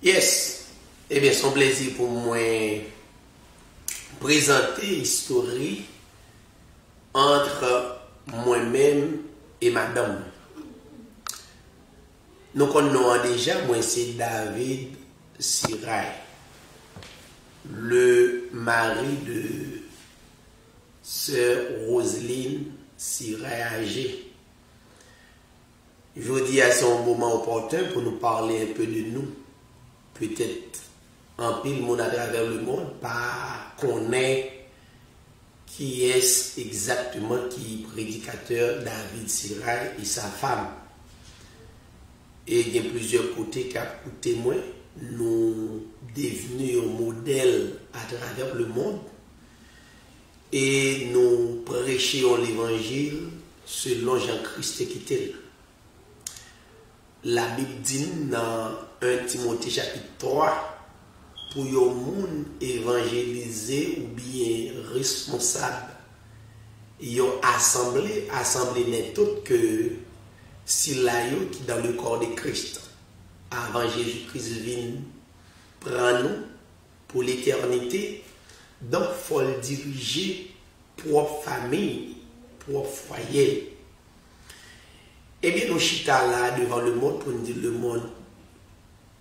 Yes, eh bien, son plaisir pour moi présenter l'histoire entre moi-même et madame. Nous connaissons déjà, moi c'est David Siray, le mari de sœur Roselyne Siray âgée. Je dis à son moment opportun pour nous parler un peu de nous. Peut-être un pile monde à travers le monde, pas connaît qui est exactement qui prédicateur David Siray et sa femme. Et il y a plusieurs côtés qui ont témoin. Nous devenus un modèle à travers le monde et nous prêchons l'évangile selon Jean-Christ qui était. La Bible dit dans 1 Timothée chapitre 3, pour le monde évangélisé ou bien responsable, ils ont assemblé n'est autre que si là qui dans le corps de Christ, avant Jésus-Christ vienne prendre nous pour l'éternité, donc il faut le diriger propre famille, propre foyer. Eh bien, nous chita là devant le monde pour nous dire le monde,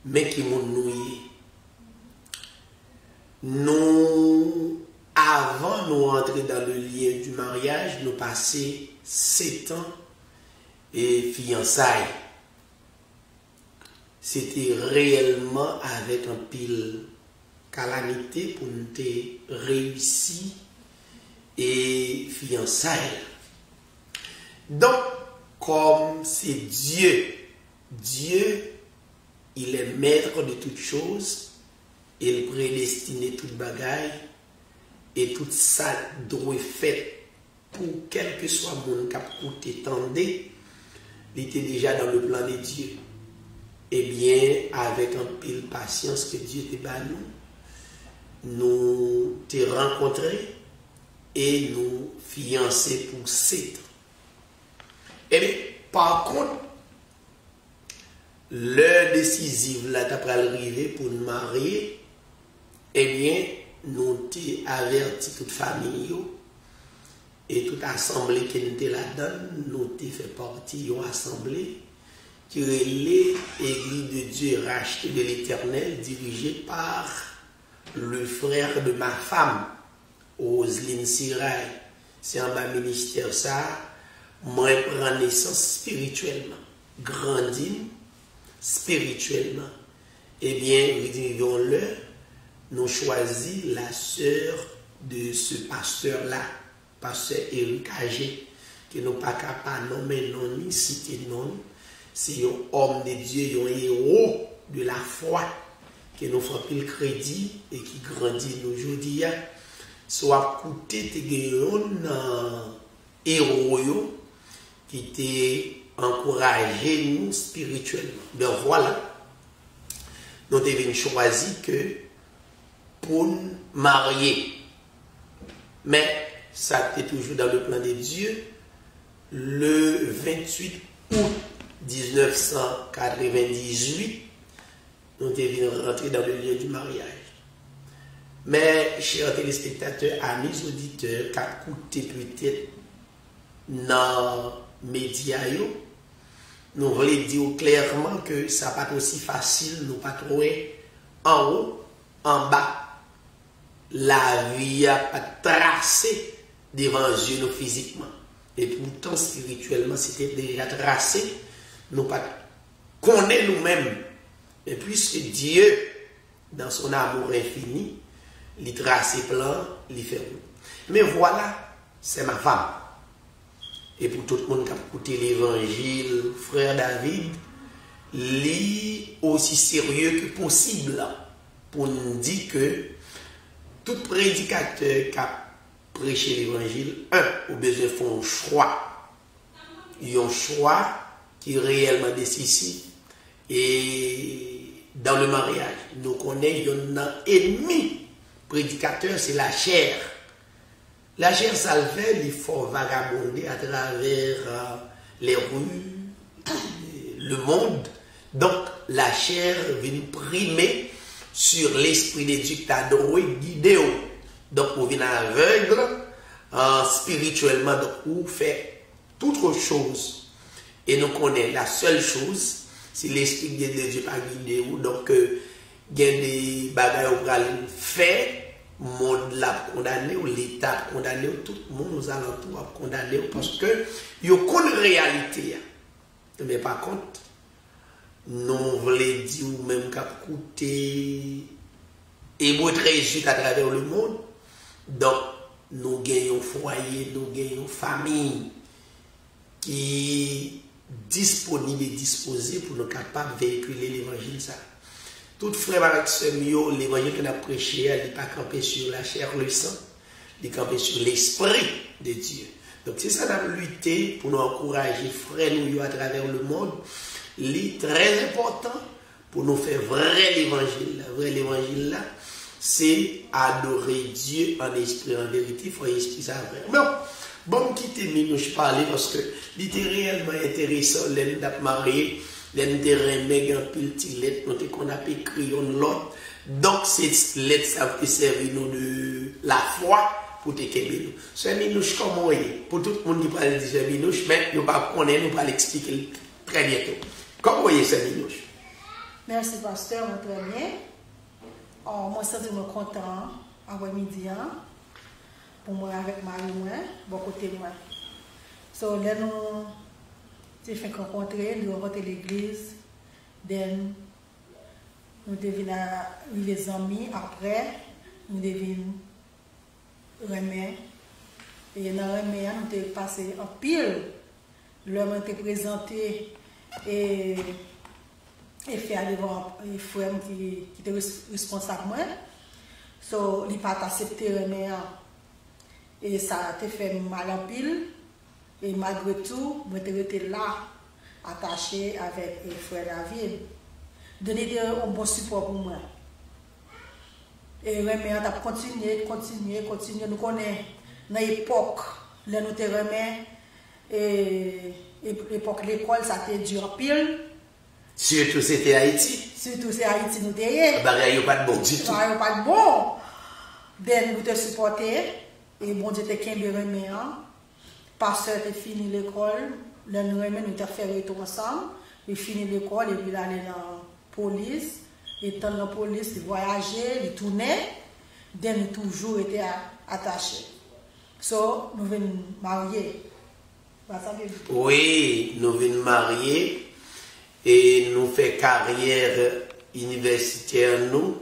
mais qui m'ont noué. Nous, avant nous entrer dans le lien du mariage, nous passer 7 ans et fiançailles. C'était réellement avec un pile calamité pour nous réussir et fiançailles. Donc, comme c'est Dieu, il est maître de toutes choses, il prédestine toute bagaille et tout ça doit être fait pour quel que soit mon cap côté tendé, il était déjà dans le plan de Dieu. Eh bien, avec un pile patience que Dieu te bat nous te rencontrés et nous fiancés pour 7 ans. Eh bien, par contre, l'heure décisive, là, après l'arrivée pour nous marier, eh bien, nous t'ai averti toute famille et toute assemblée qui était là-dedans, nous t'ai fait partie d'une assemblée qui est l'Église de Dieu rachetée de l'Éternel, dirigée par le frère de ma femme, Roselyne Siray. C'est en bas ministère ça. Moi, je prends naissance spirituellement, grandis spirituellement. Eh bien, disons-le, nous choisissons la sœur de ce pasteur-là, pasteur Éric Agé, qui nous pas capable de nommer non ni citer non. C'est un homme de Dieu, un héros de la foi, qui nous fait plus crédit et qui grandit nous aujourd'hui. Soit coûté un héros qui t'a encouragé nous spirituellement. Donc voilà, nous devons choisir que pour nous marier. Mais ça était toujours dans le plan de Dieu. Le 28 août 1998, nous devons rentrer dans le lieu du mariage. Mais, chers téléspectateurs, amis auditeurs, qui a coûté peut-être dans les médias, nous voulons dire clairement que ça n'est pas aussi facile, nous pas trouver en haut, en bas. La vie n'a pas tracé devant Dieu nous physiquement. Et pourtant, spirituellement, c'était déjà tracé. Nous pas connaître nous-mêmes. Et puisque Dieu, dans son amour infini, il trace plan, il fait route. Mais voilà, c'est ma femme. Et pour tout le monde qui a écouté l'évangile, frère David, lit aussi sérieux que possible pour nous dire que tout prédicateur qui a prêché l'évangile, au besoin de faire un choix. Il y a un choix qui est réellement décisif. Et dans le mariage, nous connaissons un ennemi prédicateur, c'est la chair. La chair, ça le fait, il faut vagabonder à travers les rues, le monde, Donc, la chair vient primer sur l'esprit de Dieu qui t'a adoré, guidé. Donc, on vient aveugle spirituellement. Donc, on fait toute chose. Et nous connaissons la seule chose, c'est l'esprit de Dieu pas guidé. Donc, il y a des bagages qui vont faire, le monde l'a condamné, ou l'État condamné, ou tout le monde nous alentours condamné, parce que il y a une réalité. Mais par contre, nous voulons dire même qu'à coûter et votre réussite à travers le monde. Donc, nous gagnons foyer, nous gagnons famille qui disponible et disposée pour nous capables de véhiculer l'évangile. Tout frère avec ce mieux, l'évangile qu'on a prêché, il n'est pas campé sur la chair, le sang, il est campé sur l'esprit de Dieu. Donc c'est ça qu'on a lutté pour nous encourager, frères nous à travers le monde. C'est très important pour nous faire vrai l'évangile. Vrai l'évangile là, c'est adorer Dieu en esprit, en vérité. Il faut esprit ça vrai. Bon, quitter Minouche parler parce que c'était réellement intéressant. L'un d'ap marié, l'un de remet un petit lettre, qu'on a écrit en l'autre. Donc, cette lettre, ça peut servir nous de la foi pour te kéber nous. C'est Minouche comme moi, pour tout le monde qui parle de c'est Minouche, mais nous ne pas connaître, nous pas l'expliquer très bientôt. Comment voyez c'est Minouche? Merci, pasteur, très bien. Moi, je suis content après-midi. Pour moi avec Marie, bon côté moi. So, là, nous avons fait rencontrer, nous avons rencontré l'église, then nous devenons les amis, après, nous devenons remet. Et dans remet, nous avons passé en pile, l'homme a été présenté et fait aller voir les frères qui étaient responsables. So, il n'a pas accepté remet. Et ça a fait mal en pile. Et malgré tout, je suis là, attaché avec le frère David. Donner un bon support pour moi. Et remet, on a continué. Nous connaissons dans l'époque, là nous te remet, et l'époque de l'école, ça a été dur en pile. Surtout c'était Haïti. Surtout c'est Haïti nous derrière. Il n'y a pas de bon du tout. Il n'y a pas de bon. Donc nous te supporté. Et bon Dieu, t'es qu'un remet, pasteur a fini l'école, le remet, nous avons fait retour ensemble, il fini l'école, et puis il allait dans la police, et dans la police, il voyageait, il tournait, donc nous toujours été attachés. So, nous venons marier. Oui, nous venons marier, et nous faisons carrière universitaire, nous.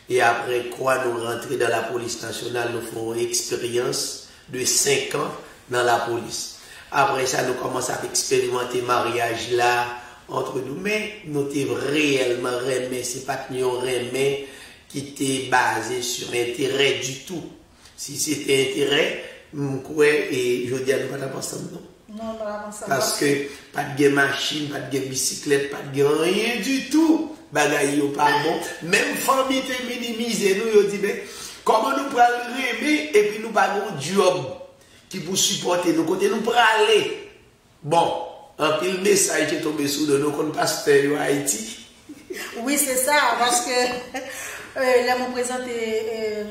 Et après quoi, nous rentrons dans la police nationale, nous faisons une expérience de 5 ans dans la police. Après ça, nous commençons à expérimenter le mariage là entre nous. Mais nous sommes réellement remis, ce n'est pas nous remis qui était basé sur intérêt du tout. Si c'était intérêt, et je dis à nous pas ensemble, non? Non, pas ensemble. Parce que pas de machine, pas de bicyclette, pas de rien du tout. Bagaille yo pas bon. Même famille te minimise nous, yo dit ben comment nous pral remer et puis nous pas un job qui pour supporter nous côté nous pral aller. Bon, un pile message qui est tombé sous de nous comme pasteur Haïti. Oui, c'est ça parce que là me présenter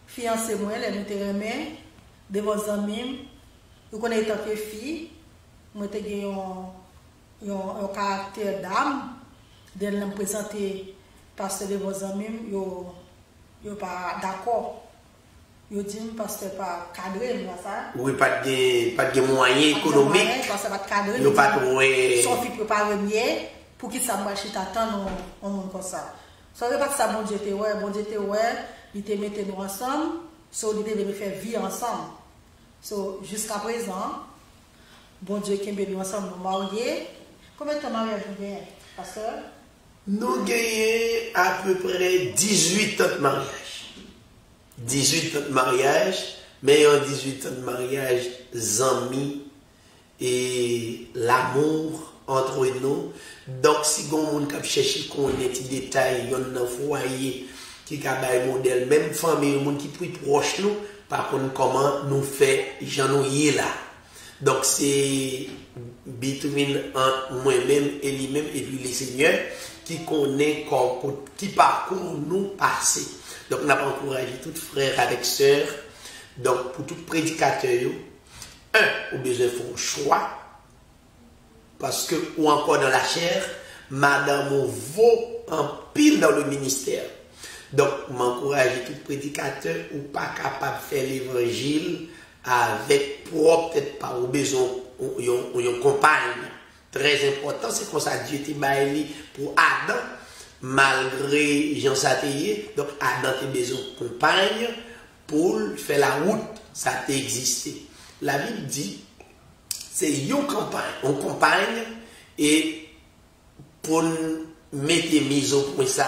fiancé moi, là nous te remet devant amis. Vous connaissez tant que fille, moi te gagné un caractère d'âme. De me présenter parce que vos amis, ils pas d'accord. Ils disent parce que pas cadré, ça. Oui, pas de moyens économiques. Parce que pas cadré. Ils pas trouvé. Son fils peut pas remettre pour qu'il s'amarche t'attendre on monde comme ça. Ça veut pas que ça bon Dieu te ouais, il te mettait nous ensemble, so il devait faire vie ensemble. So jusqu'à présent, bon Dieu qui nous ensemble nous mariés. Combien de temps mariage vous gagnez, pasteur? Nous gagnons à peu près 18 ans de mariage. 18 ans de mariage, mais en 18 ans de mariage, amis et l'amour entre nous. Donc, si on cherche qu'on ait des détails, il y a un foyer qui a un modèle, même famille, qui est plus proche nous, par contre, comment nous fait, j'en ai là. Donc c'est between moi-même et lui-même et puis les seigneurs qui connaît qui parcourt nous passer. Donc on a encouragé tout frères avec sœurs. Donc pour tout prédicateur, au besoin faire un choix parce que ou encore dans la chair, madame vaut en pile dans le ministère. Donc, m'encourager tout prédicateur ou pas capable de faire l'évangile avec propre, peut-être pas au besoin, une compagne. Très important, c'est comme ça Dieu t'a baillé pour Adam, malgré Jean Satéier. Donc, Adam a besoin de compagne pour faire la route, ça t'a existé. La Bible dit, c'est une compagne, et pour mettre mise au point ça,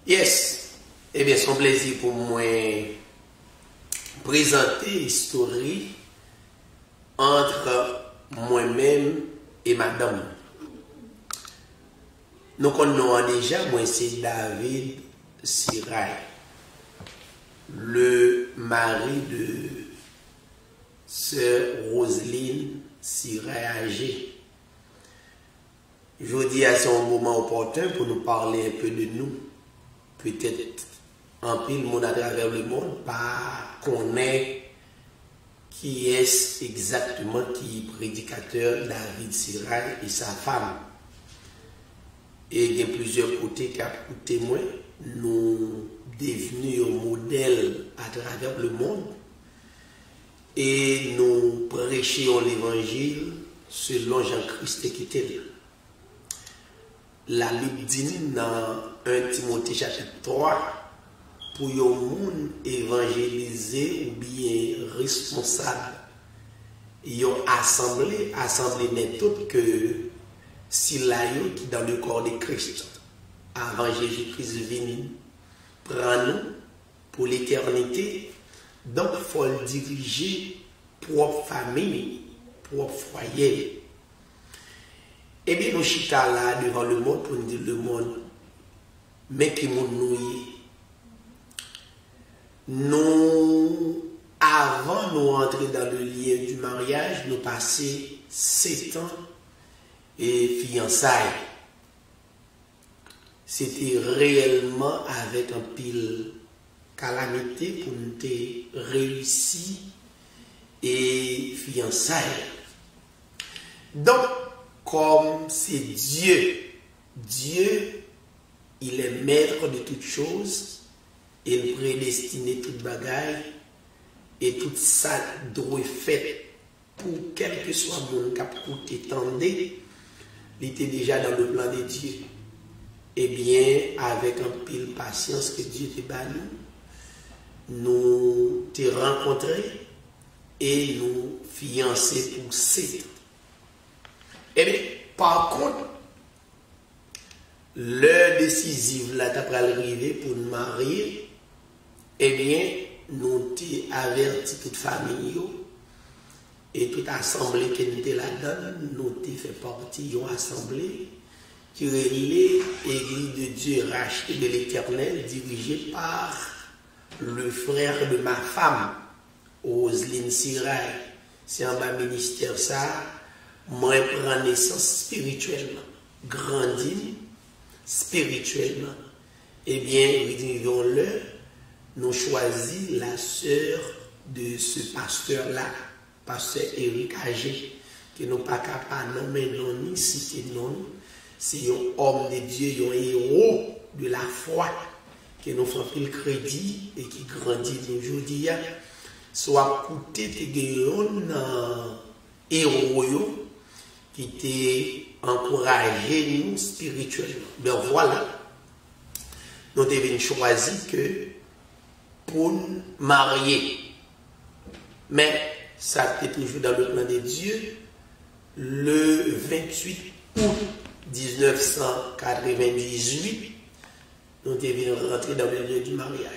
Yes, eh bien, c'est un plaisir pour moi présenter l'histoire entre moi-même et madame. Nous connaissons déjà, moi c'est David Siray, le mari de sœur Roselyne Siray âgée. Je dis à son moment opportun pour nous parler un peu de nous. Peut-être en pile monde à travers le monde, pas connaît qui est exactement qui est prédicateur David Siray et sa femme. Et il y a plusieurs côtés qui ont témoin, nous devenus un modèle à travers le monde et nous prêchons l'évangile selon Jean-Christ qui était là. La Bible dit dans 1 Timothée chapitre 3, pour le monde évangélisé ou bien responsable, ils ont assemblé n'est autre que si l'aïeux qui dans le corps de Christ, avant Jésus-Christ venu, prend nous pour l'éternité, donc il faut le diriger propre famille, propre foyer. Eh bien, nous chita là devant le monde pour nous dire le monde, mais qui nous avant nous entrer dans le lien du mariage, nous passer 7 ans et fiançailles. C'était réellement avec un pile calamité pour nous réussir et fiançailles. Donc, comme c'est Dieu, il est maître de toutes choses, il prédestine toute bagaille et tout ça doit être fait pour quel que soit mon cap côté tendé, il était déjà dans le plan de Dieu. Eh bien, avec un pile patience que Dieu te banni, nous te rencontrés et nous fiancés pour 7 ans. Eh bien, par contre, l'heure décisive là, d'après l'arrivée pour nous marier, eh bien, nous t'ai averti toute famille et toute assemblée qui nous était là-dedans, nous t'ai fait partie d'une assemblée qui est l'Église de Dieu rachetée de l'Éternel, dirigée par le frère de ma femme, Roselyne Siray. C'est un bas ministère ça. Moi, je prends naissance spirituellement, grandis spirituellement. Eh bien, disons-le, nous choisissons la sœur de ce pasteur-là, pasteur Éric Agé, qui nous pas capable de nommer non ni citer non. C'est un homme de Dieu, un héros de la foi, qui nous fait le crédit et qui grandit aujourd'hui. Soit coûté un héros qui t'a encouragé nous spirituellement. Donc voilà, nous devons choisir que pour nous marier. Mais ça était toujours dans le plan de Dieu. Le 28 août 1998, nous devons rentrer dans le lieu du mariage.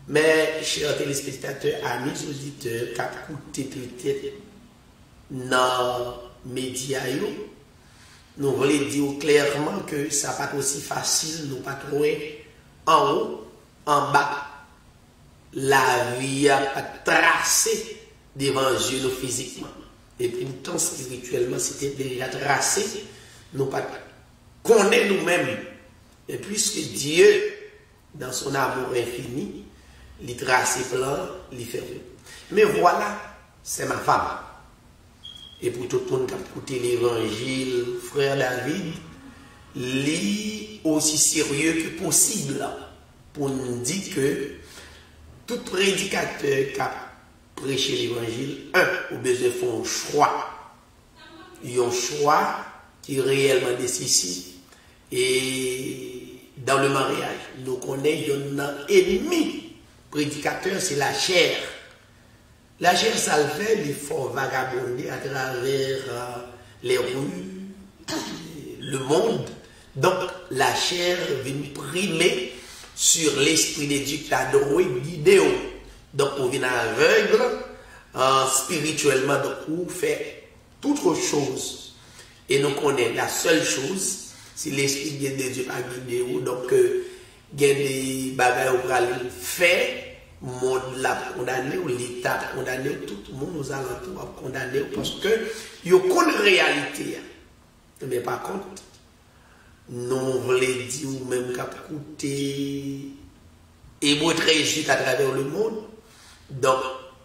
Mais, chers téléspectateurs, amis auditeurs, qui ont écouté peut-être dans les médias, nous voulons dire clairement que ça n'est pas aussi facile, nous pas trouver en haut, en bas. La vie a pas tracé devant Dieu nous physiquement. Et puis, tant spirituellement, c'était déjà tracé. Nous pas connaître nous-mêmes. Et puisque Dieu, dans son amour infini, il trace plan, il fait. Mais voilà, c'est ma femme. Et pour tout le monde qui a écouté l'évangile, frère David, lit aussi sérieux que possible pour nous dire que tout prédicateur qui a prêché l'évangile, au besoin de faire un choix. Il y a un choix qui est réellement décisif. Et dans le mariage, nous connaissons un ennemi prédicateur, c'est la chair. La chair, ça le fait, il faut vagabonder à travers les rues, le monde, Donc, la chair vient primer sur l'esprit de Dieu qui a adoré, guidé. Donc, on vient aveugle spirituellement, donc on fait toute chose. Et nous connaissons la seule chose, si l'esprit de Dieu a guidé, donc, il y a des bagages pour aller faire, le monde l'a condamné, ou l'État a condamné, tout le monde nous alentours a condamné, parce que il y a aucune réalité. Mais par contre, nous voulons dire même qu'à coûter et votre réussite à travers le monde. Donc,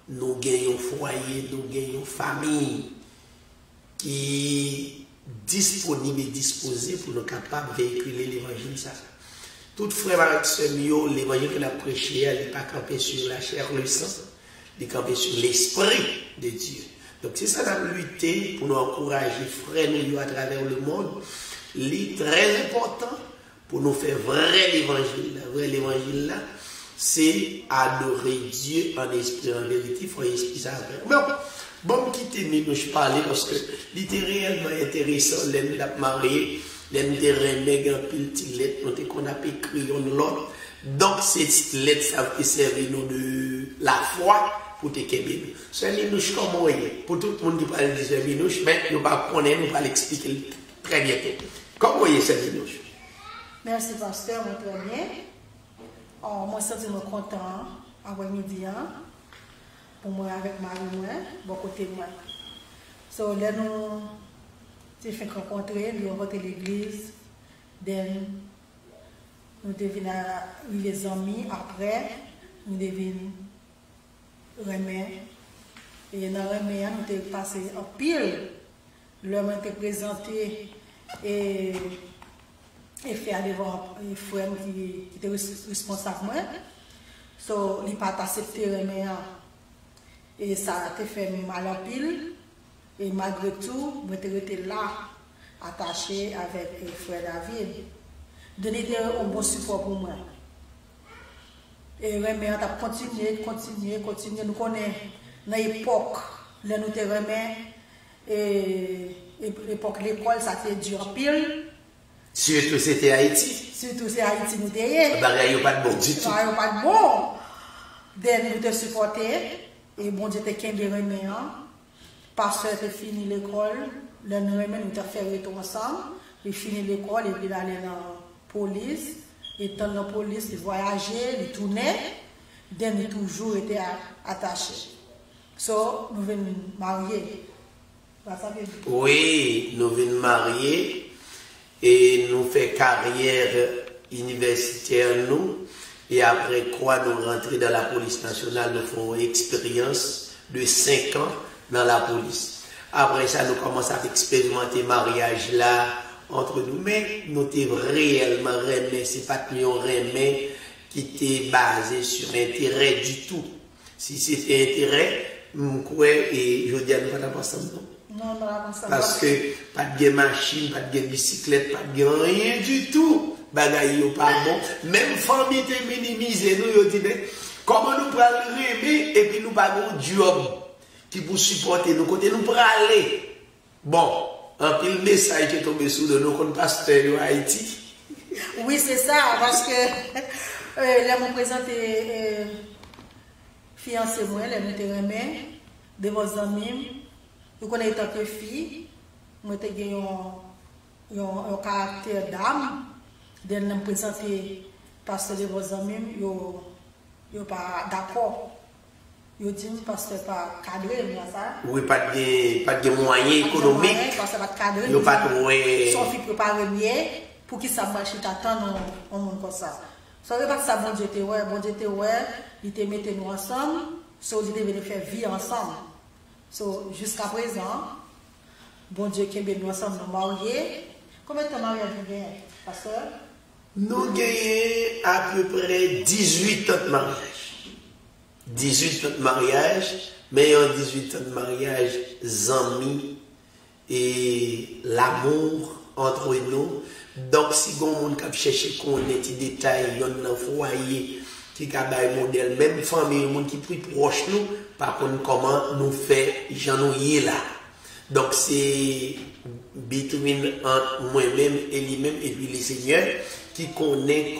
nous gagnons foyer, nous gagnons famille qui disponible et disposée pour nous capables de véhiculer l'évangile. Tout frère avec ce mieux, l'évangile qu'il a prêché, elle n'est pas campé sur la chair, le sang, il est campé sur l'esprit de Dieu. Donc c'est ça la lutter pour nous encourager, frères nous à travers le monde. C'est très important pour nous faire vrai l'évangile. Vrai l'évangile là, c'est adorer Dieu en esprit, en vérité. Il faut esprit ça. Bon, quitter Minouche parler parce que c'était réellement intéressant. L'un a marié, l'un a remis un pile lettre qu'on a écrit en l'autre. Donc cette lettre ça peut servir nous de la foi pour te bébé. C'est Minouche comme moi. Pour tout le monde qui parle de ce Minouche, mais nous ne pas connaître, nous pas l'expliquer très bien. Comment voyez ce Minouche? Merci pasteur, très bien. Moi, je suis content après-midi. Pour moi, avec Marie, bon côté moi. So, là, nous avons fait rencontrer, nous avons voté l'église, nous devenons les amis, après, nous devenons remis. Et dans le remis, nous avons passé en pile, l'homme était présenté et fait devant les frères qui étaient responsables. So, il n'a pas accepté le remis. Et ça a fait mal en pile. Et malgré tout, je suis là, attaché avec le frère David. Donner un bon support pour moi. Et remet, on a continué. Nous connaissons l'époque, là nous l'époque l'école, ça a été dur en pile. Surtout c'était Haïti. Surtout c'est Haïti nous derrière. Il n'y a pas de bon du tout. Il n'y a pas de bon. Nous te supporter. Et bon Dieu, t'es des remèdes, parce que tu fini l'école, le remède nous avons fait retour ensemble, il fini l'école, et puis d'aller dans la police, et dans la police, il voyageait, il tournait, il a toujours été attaché. So, nous venons marier. Oui, nous venons marier, et nous faisons carrière universitaire, nous. Et après quoi, nous rentrons dans la police nationale, nous faisons une expérience de 5 ans dans la police. Après ça, nous commençons à expérimenter le mariage là entre nous. Mais nous étions réellement remis, ce n'est pas nous remis qui était basé sur intérêt du tout. Si c'était intérêt, nous croyons, et je dis à nous pas ensemble, non? Non, parce que pas de machine, pas de bicyclette, pas de rien du tout. Bagaille yo pas bon. Même famille te minimise nous yo dit comment nous pral remer et puis nous pas un job qui pour supporter nous côté nous pral aller. Bon, un pile message qui est tombé sous de nous comme pasteur de Haïti. Oui, c'est ça parce que là mon présenté fiancé moi, là nous te remet de vos amis. Vous connaissez tant que fille, moi te gagné un caractère d'âme. De nous présenter parce que vos amis, ils pas d'accord. Ils disent parce que pas cadré, ça. Oui, pas de moyens économiques. Parce que pas cadré. Ils pas trouvé. Son fils préparé mieux pour qu'il s'amarche t'attendre un monde comme ça. Ça veut pas que ça bon Dieu te ouais, il te mettait nous ensemble, so il devait faire vie ensemble. So jusqu'à présent, bon Dieu qui nous ensemble nous mariés. Combien de temps mariage vous gagnez, pasteur? Nous gagnons à peu près 18 ans de mariage. 18 ans de mariage, mais en 18 ans de mariage, amis et l'amour entre nous. Donc, si on cherche qu'on ait des détails, dans le foyer, qui a un modèle, même famille, qui est plus proche de nous, par contre, comment nous faire, j'en ai là. Donc c'est between entre moi-même et lui-même et puis les seigneurs qui connaît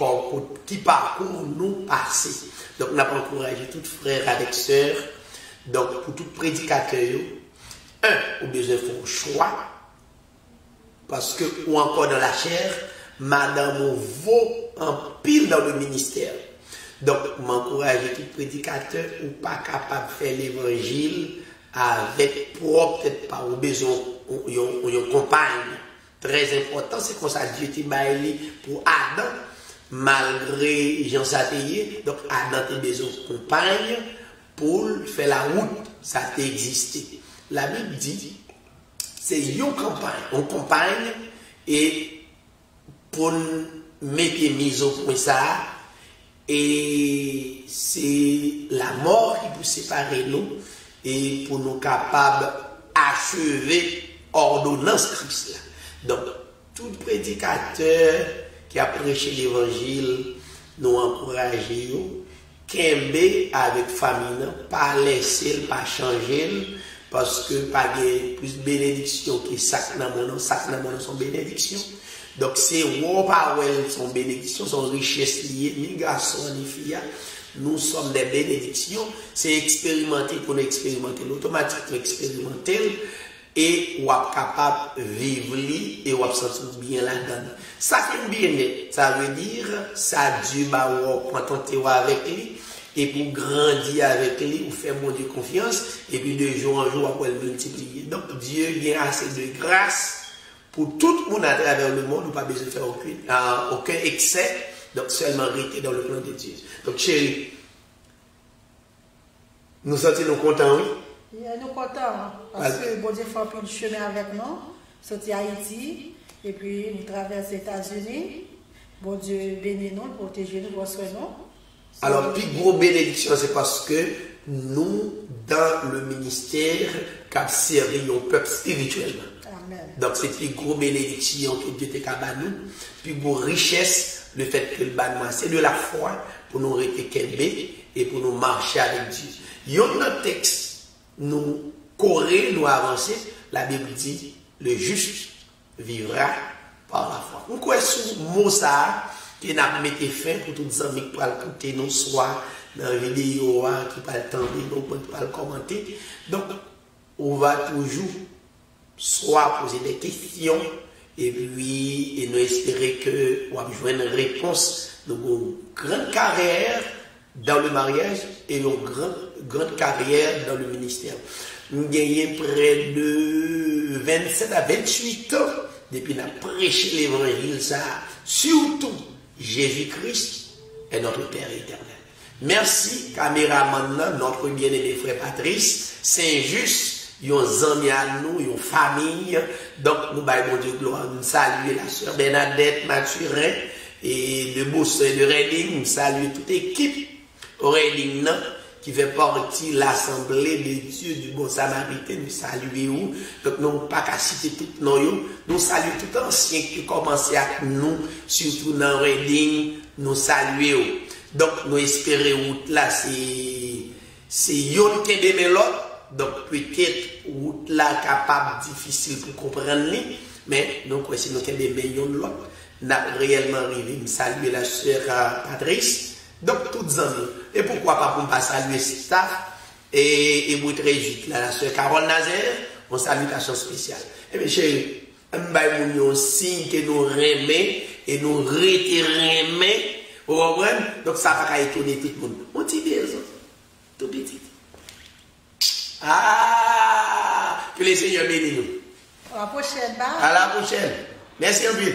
qui parcourt nous passer. Donc nous avons encouragé tous frères avec sœurs. Donc pour tout prédicateur, ou besoin de faire un choix parce que ou encore dans la chair, madame vaut en pile dans le ministère. Donc m'encourager tout prédicateur ou pas capable de faire l'évangile avec peut-être pas au besoin une compagne. Très important, c'est comme ça Dieu t'a baillé pour Adam, malgré Jean Satayé. Donc Adam a besoin de compagne pour faire la route, ça a existé. La Bible dit, c'est une compagne, et pour mettre mise au point ça, et c'est la mort qui peut séparer nous, et pour nous capables d'achever ordonnance Christ là. Donc, tout prédicateur qui a prêché l'évangile, nous encourageons, qu'aimer avec famille, pas laisser, pas changer, parce que pas de plus bénédiction que sac dans mon nom, son bénédiction. Donc, c'est son bénédiction, son richesse liée, ni garçon, ni fille. Nous sommes des bénédictions. C'est expérimenter pour nous expérimenter, automatiquement expérimenter. Et on est capable de vivre et on se sentir bien là-dedans. Ça fait bien, ça veut dire, ça Dieu va contenter avec lui, et pour grandir avec lui, ou faire mon Dieu confiance, et puis de jour en jour, après le multiplier. Donc Dieu vient assez de grâce pour tout le monde à travers le monde, nous pas besoin de faire aucun excès, donc seulement rester dans le plan de Dieu. Donc chérie, nous sentons contents, oui? Nous contents parce que bon Dieu fait un peu de chemin avec nous, sorti Haïti, et puis nous traversons les États-Unis. Bon Dieu bénit nous, protège nous, soigne nous. Alors, plus gros bénédiction, c'est parce que nous, dans le ministère, cap servi au peuple spirituellement. Amen. Donc, c'est plus gros bénédiction que Dieu te capable nous, plus gros richesse, le fait que le bannement, c'est de la foi pour nous rester kembé et pour nous marcher avec Dieu. Il y a un texte. Nous courir, nous avancer, la Bible dit, le juste vivra par la foi. On croit sur mot ça, qui n'a mis fin pour tous les amis qui peuvent écouter nous, soit dans la vidéo, qui peuvent attendre, nous peuvent commenter. Donc, on va toujours soit poser des questions, et puis, et nous espérer que on va jouer une réponse. Donc, une grande carrière dans le mariage et une grande carrière dans le ministère. Nous gagnons près de 27 à 28 ans depuis qu'on a prêché l'évangile, ça, surtout Jésus-Christ est notre Père éternel. Merci, caméraman, notre bien-aimé frère Patrice, Saint-Just, yon amis à nous, yon famille. Donc, nous baillons bon Dieu gloire, nous saluons la sœur Bernadette Mathurin et de Beauce et de Reading, nous saluons toute l'équipe Reading qui fait partie de l'Assemblée de Dieu du Bon Samaritain. Nous saluons, donc nous pas qu'à citer tout nous, nous saluons tout ancien qui commençait avec nous, surtout dans Reading, nous saluons. Donc nous espérons là c'est yon qui est l'autre. Donc peut-être route là capable difficile pour comprendre, mais nous si nous avons des millions de l'autre, n'a réellement arrivé. Nous saluons la sœur Patrice. Donc toutes les amis. Et pourquoi pas pour ne pas saluer staff et vous très vite là, la sœur Carole Nazaire, on salutation spéciale. Et bien chérie, on signe que nous remet et nous remet. Vous comprenez? Donc ça va pas étonner tout le monde. On dit bien ça, tout petit. Ah, que les seigneurs bénissent nous. À la prochaine. À la prochaine. Merci un peu.